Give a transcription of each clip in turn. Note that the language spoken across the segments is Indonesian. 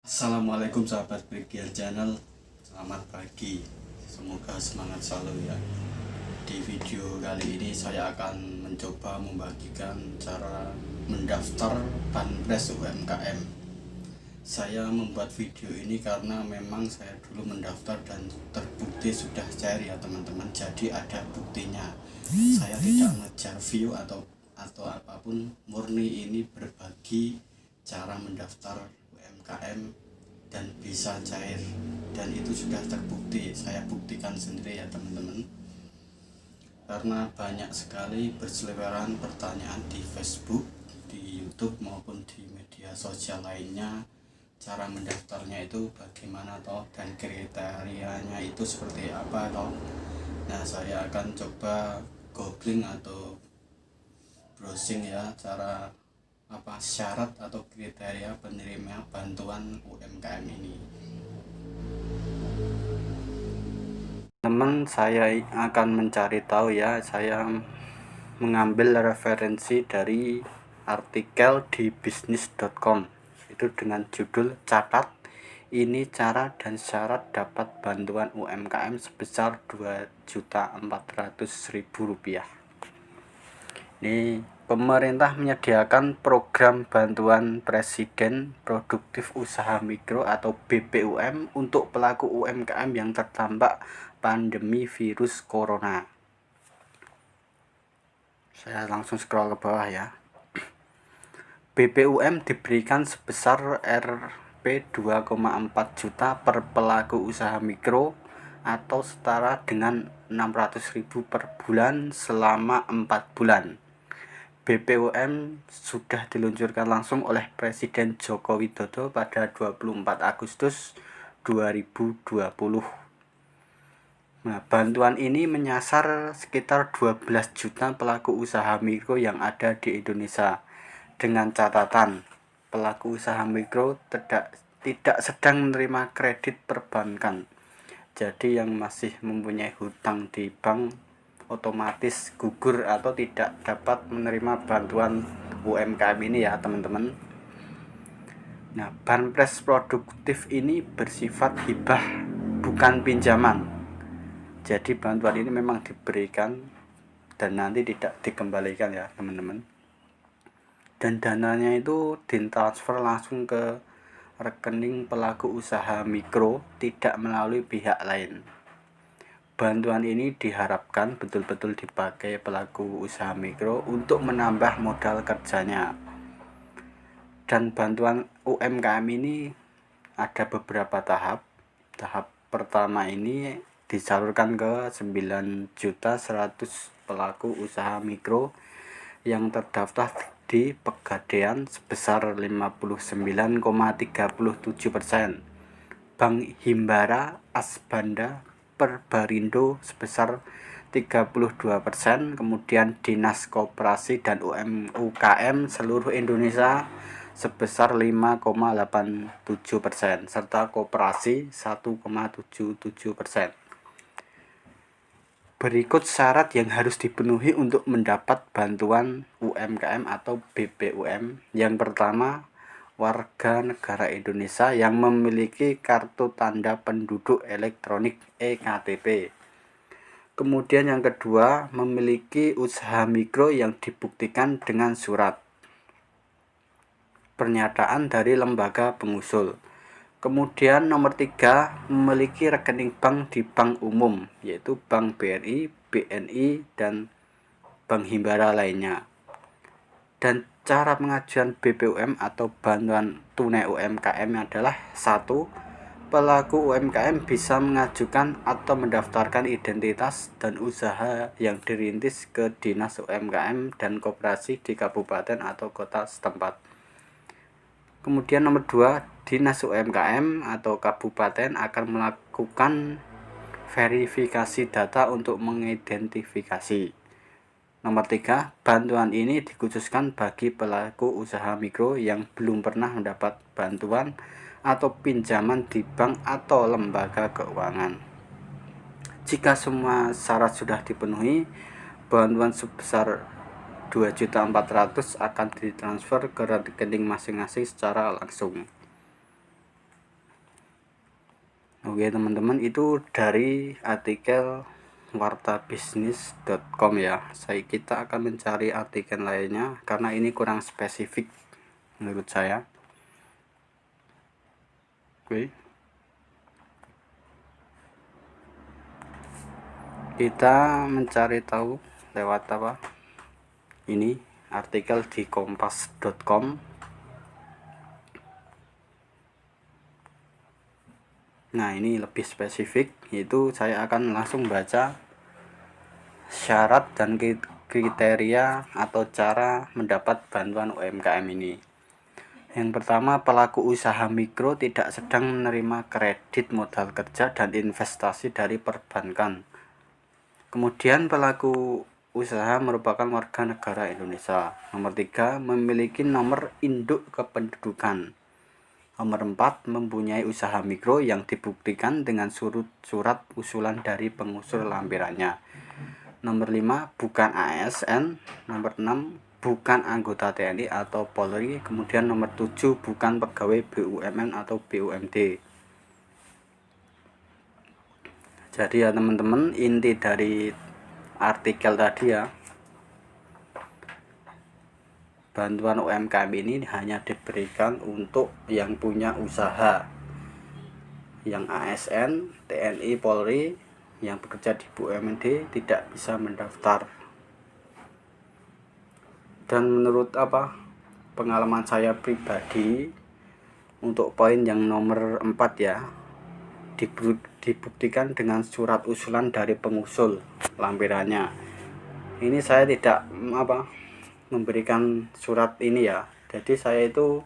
Assalamualaikum sahabat Brigian Channel, selamat pagi, semoga semangat selalu ya. Di video kali ini saya akan mencoba membagikan cara mendaftar Banpres UMKM. Saya membuat video ini karena memang saya dulu mendaftar dan terbukti sudah cair ya teman-teman, jadi ada buktinya. Saya tidak ngejar view atau apapun, murni ini berbagi cara mendaftar UMKM dan bisa cair, dan itu sudah terbukti. Saya buktikan sendiri ya teman-teman, karena banyak sekali berseliweran pertanyaan di Facebook, di YouTube maupun di media sosial lainnya. Cara mendaftarnya itu bagaimana toh, dan kriterianya itu seperti apa toh. Nah, saya akan coba googling atau browsing ya, cara syarat atau kriteria penerima bantuan UMKM ini. Teman, saya akan mencari tahu ya. Saya mengambil referensi dari artikel di bisnis.com, itu dengan judul "Catat ini cara dan syarat dapat bantuan UMKM sebesar Rp2.400.000". Ini pemerintah menyediakan program bantuan Presiden Produktif Usaha Mikro atau BPUM untuk pelaku UMKM yang terdampak pandemi virus corona. Saya langsung scroll ke bawah ya. BPUM diberikan sebesar Rp 2,4 juta per pelaku usaha mikro atau setara dengan 600.000 per bulan selama 4 bulan. BPUM sudah diluncurkan langsung oleh Presiden Joko Widodo pada 24 Agustus 2020. Nah, bantuan ini menyasar sekitar 12 juta pelaku usaha mikro yang ada di Indonesia. Dengan catatan, pelaku usaha mikro tidak sedang menerima kredit perbankan. Jadi yang masih mempunyai hutang di bank otomatis gugur atau tidak dapat menerima bantuan UMKM ini ya teman-teman. Nah, Banpres produktif ini bersifat hibah, bukan pinjaman. Jadi bantuan ini memang diberikan dan nanti tidak dikembalikan ya teman-teman. Dan dananya itu ditransfer langsung ke rekening pelaku usaha mikro, tidak melalui pihak lain. Bantuan ini diharapkan betul-betul dipakai pelaku usaha mikro untuk menambah modal kerjanya. Dan bantuan UMKM ini ada beberapa tahap. Tahap pertama ini disalurkan ke 9.100.000 pelaku usaha mikro yang terdaftar di Pegadaian sebesar 59,37%, Bank Himbara Asbanda Perbarindo sebesar 32%, kemudian Dinas Koperasi dan UMKM seluruh Indonesia sebesar 5,87%, serta koperasi 1,77%. Berikut syarat yang harus dipenuhi untuk mendapat bantuan UMKM atau BPUM. Yang pertama, warga negara Indonesia yang memiliki kartu tanda penduduk elektronik (eKTP). Kemudian yang kedua, memiliki usaha mikro yang dibuktikan dengan surat pernyataan dari lembaga pengusul. Kemudian nomor 3, memiliki rekening bank di bank umum, yaitu Bank BRI, BNI, dan Bank Himbara lainnya. Dan cara pengajuan BPUM atau bantuan tunai UMKM adalah 1. Pelaku UMKM bisa mengajukan atau mendaftarkan identitas dan usaha yang dirintis ke Dinas UMKM dan Koperasi di kabupaten atau kota setempat. Kemudian nomor 2, Dinas UMKM atau kabupaten akan melakukan verifikasi data untuk mengidentifikasi. Nomor 3, bantuan ini dikhususkan bagi pelaku usaha mikro yang belum pernah mendapat bantuan atau pinjaman di bank atau lembaga keuangan. Jika semua syarat sudah dipenuhi, bantuan sebesar 2.400.000 akan ditransfer ke rekening masing-masing secara langsung. Oke teman-teman, itu dari artikel wartabisnis.com ya. Kita akan mencari artikel lainnya karena ini kurang spesifik menurut saya. Oke, kita mencari tahu lewat apa, ini artikel di kompas.com. Nah, ini lebih spesifik, yaitu saya akan langsung baca syarat dan kriteria atau cara mendapat bantuan UMKM ini. Yang pertama, pelaku usaha mikro tidak sedang menerima kredit modal kerja dan investasi dari perbankan. Kemudian pelaku usaha merupakan warga negara Indonesia. Nomor 3, memiliki nomor induk kependudukan. Nomor 4, mempunyai usaha mikro yang dibuktikan dengan surat usulan dari pengusul lampirannya. Nomor 5, bukan ASN. Nomor 6, bukan anggota TNI atau Polri. Kemudian nomor 7, bukan pegawai BUMN atau BUMD. Jadi ya teman-teman, inti dari artikel tadi ya, bantuan UMKM ini hanya diberikan untuk yang punya usaha, yang ASN, TNI, Polri, yang bekerja di BUMD tidak bisa mendaftar. Dan menurut pengalaman saya pribadi, untuk poin yang nomor 4 ya, dibuktikan dengan surat usulan dari pengusul lampirannya. Ini saya tidak memberikan surat ini ya, jadi saya itu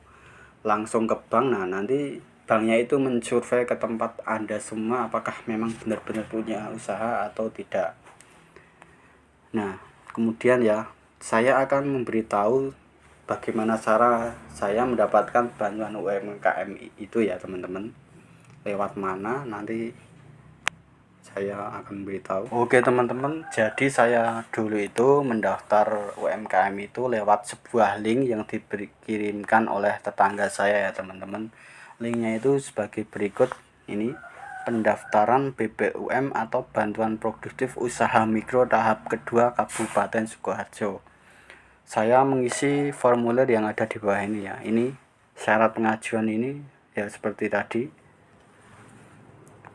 langsung ke bank. Nah, nanti banknya itu mensurvei ke tempat Anda semua apakah memang benar-benar punya usaha atau tidak. Nah, kemudian ya, saya akan memberitahu bagaimana cara saya mendapatkan bantuan UMKM itu ya teman-teman. Lewat mana nanti saya akan beritahu. Oke teman-teman, jadi saya dulu itu mendaftar UMKM itu lewat sebuah link yang dikirimkan oleh tetangga saya ya teman-teman. Linknya itu sebagai berikut ini: pendaftaran BPUM atau bantuan produktif usaha mikro tahap kedua Kabupaten Sukoharjo. Saya mengisi formulir yang ada di bawah ini ya. Ini syarat pengajuan ini ya seperti tadi.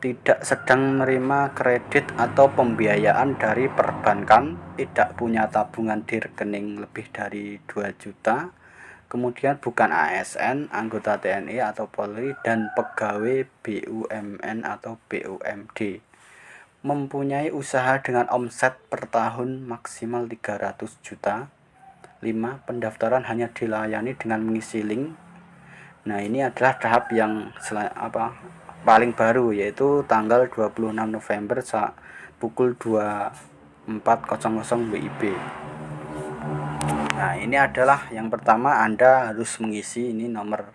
Tidak sedang menerima kredit atau pembiayaan dari perbankan, tidak punya tabungan di rekening lebih dari 2 juta, kemudian bukan ASN, anggota TNI atau Polri, dan pegawai BUMN atau BUMD. Mempunyai usaha dengan omset per tahun maksimal 300 juta. 5. Pendaftaran hanya dilayani dengan mengisi link. Nah, ini adalah tahap yang paling baru, yaitu tanggal 26 November pukul 24.00 WIB. Nah, ini adalah yang pertama, Anda harus mengisi ini nomor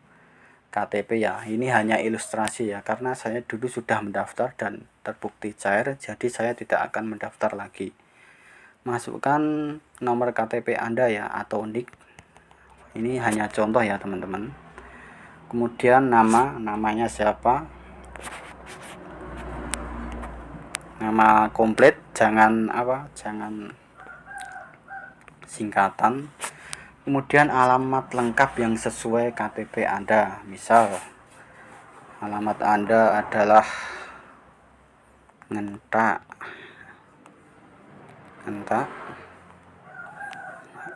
KTP ya. Ini hanya ilustrasi ya, karena saya dulu sudah mendaftar dan terbukti cair, jadi saya tidak akan mendaftar lagi. Masukkan nomor KTP Anda ya, atau NIK. Ini hanya contoh ya teman-teman. Kemudian namanya siapa, nama komplit, jangan singkatan. Kemudian alamat lengkap yang sesuai KTP Anda. Misal alamat Anda adalah Ngentak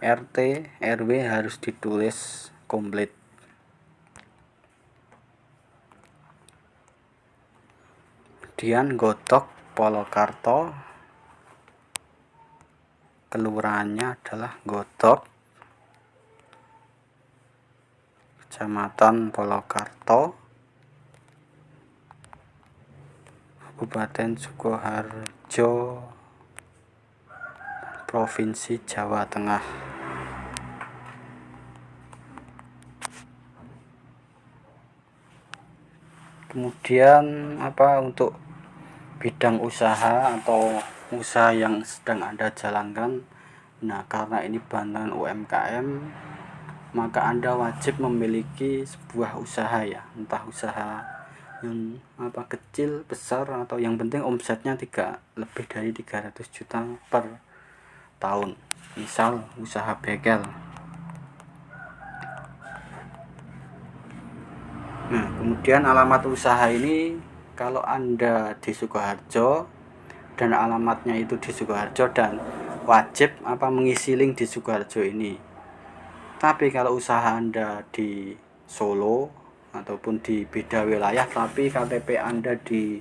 RT RW harus ditulis komplit. Kemudian Godok Polokarto, kelurahannya adalah Godok, Kecamatan Polokarto, Kabupaten Sukoharjo, Provinsi Jawa Tengah. Kemudian untuk bidang usaha atau usaha yang sedang Anda jalankan. Nah, karena ini bantuan UMKM, maka Anda wajib memiliki sebuah usaha ya, entah usaha yang kecil, besar, atau yang penting omsetnya lebih dari 300 juta per tahun. Misal usaha bekel. Nah, kemudian alamat usaha ini kalau Anda di Sukoharjo dan alamatnya itu di Sukoharjo dan wajib mengisi link di Sukoharjo ini. Tapi kalau usaha Anda di Solo ataupun di beda wilayah tapi KTP Anda di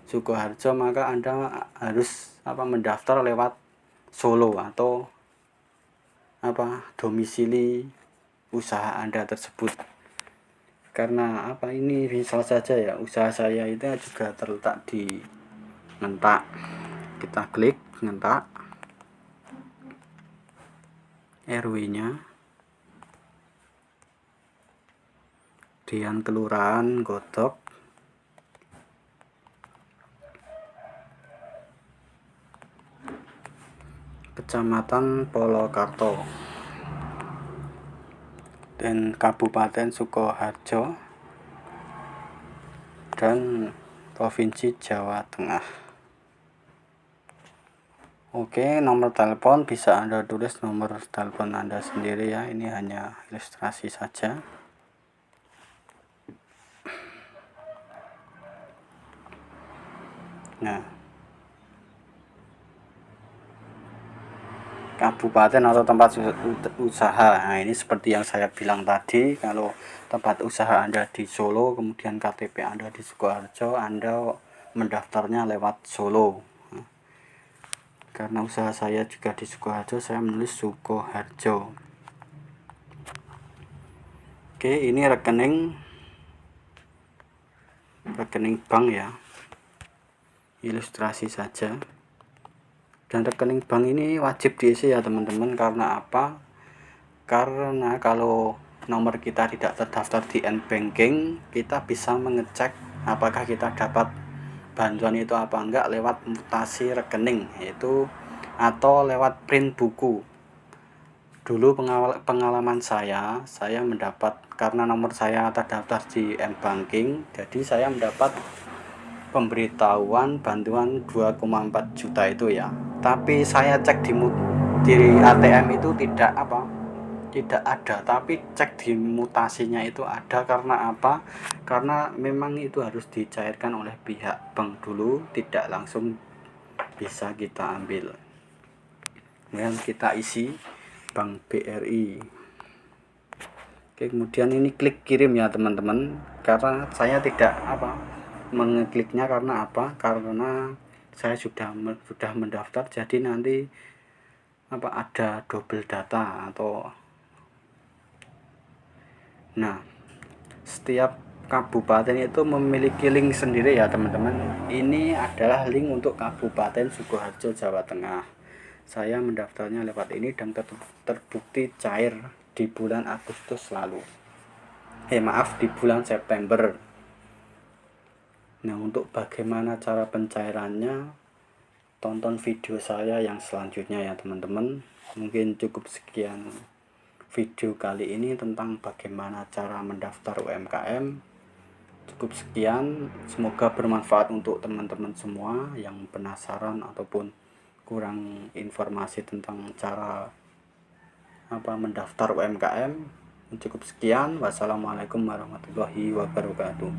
Sukoharjo, maka Anda harus mendaftar lewat Solo atau domisili usaha Anda tersebut. Karena ini misal saja ya, usaha saya itu juga terletak di Ngentak. Kita klik Ngentak, RW-nya Dian Kelurahan Godok, Kecamatan Polokarto, dan Kabupaten Sukoharjo, dan Provinsi Jawa Tengah. Oke, nomor telepon bisa Anda tulis nomor telepon Anda sendiri ya, ini hanya ilustrasi saja. Nah, kabupaten atau tempat usaha. Nah, ini seperti yang saya bilang tadi, kalau tempat usaha Anda di Solo, kemudian KTP Anda di Sukoharjo, Anda mendaftarnya lewat Solo. Karena usaha saya juga di Sukoharjo, saya menulis Sukoharjo. Oke, ini rekening bank ya, ilustrasi saja. Dan rekening bank ini wajib diisi ya teman-teman. Karena apa? Karena kalau nomor kita tidak terdaftar di N-Banking, kita bisa mengecek apakah kita dapat bantuan itu apa enggak lewat mutasi rekening, yaitu atau lewat print buku. Dulu pengalaman saya mendapat, karena nomor saya terdaftar di N-Banking, jadi saya mendapat pemberitahuan bantuan 2,4 juta itu ya. Tapi saya cek di ATM itu tidak ada, tapi cek di mutasinya itu ada. Karena apa? Karena memang itu harus dicairkan oleh pihak bank dulu, tidak langsung bisa kita ambil. Kemudian kita isi Bank BRI. Oke, kemudian ini klik kirim ya teman-teman. Karena saya tidak mengekliknya karena apa? Karena saya sudah mendaftar, jadi nanti ada double data atau setiap kabupaten itu memiliki link sendiri ya teman-teman. Ini adalah link untuk Kabupaten Sukoharjo, Jawa Tengah. Saya mendaftarnya lewat ini dan terbukti cair di bulan Agustus lalu. Di bulan September. Nah, untuk bagaimana cara pencairannya, tonton video saya yang selanjutnya ya teman-teman. Mungkin cukup sekian video kali ini tentang bagaimana cara mendaftar UMKM. Cukup sekian, semoga bermanfaat untuk teman-teman semua yang penasaran ataupun kurang informasi tentang cara mendaftar UMKM. Cukup sekian, wassalamualaikum warahmatullahi wabarakatuh.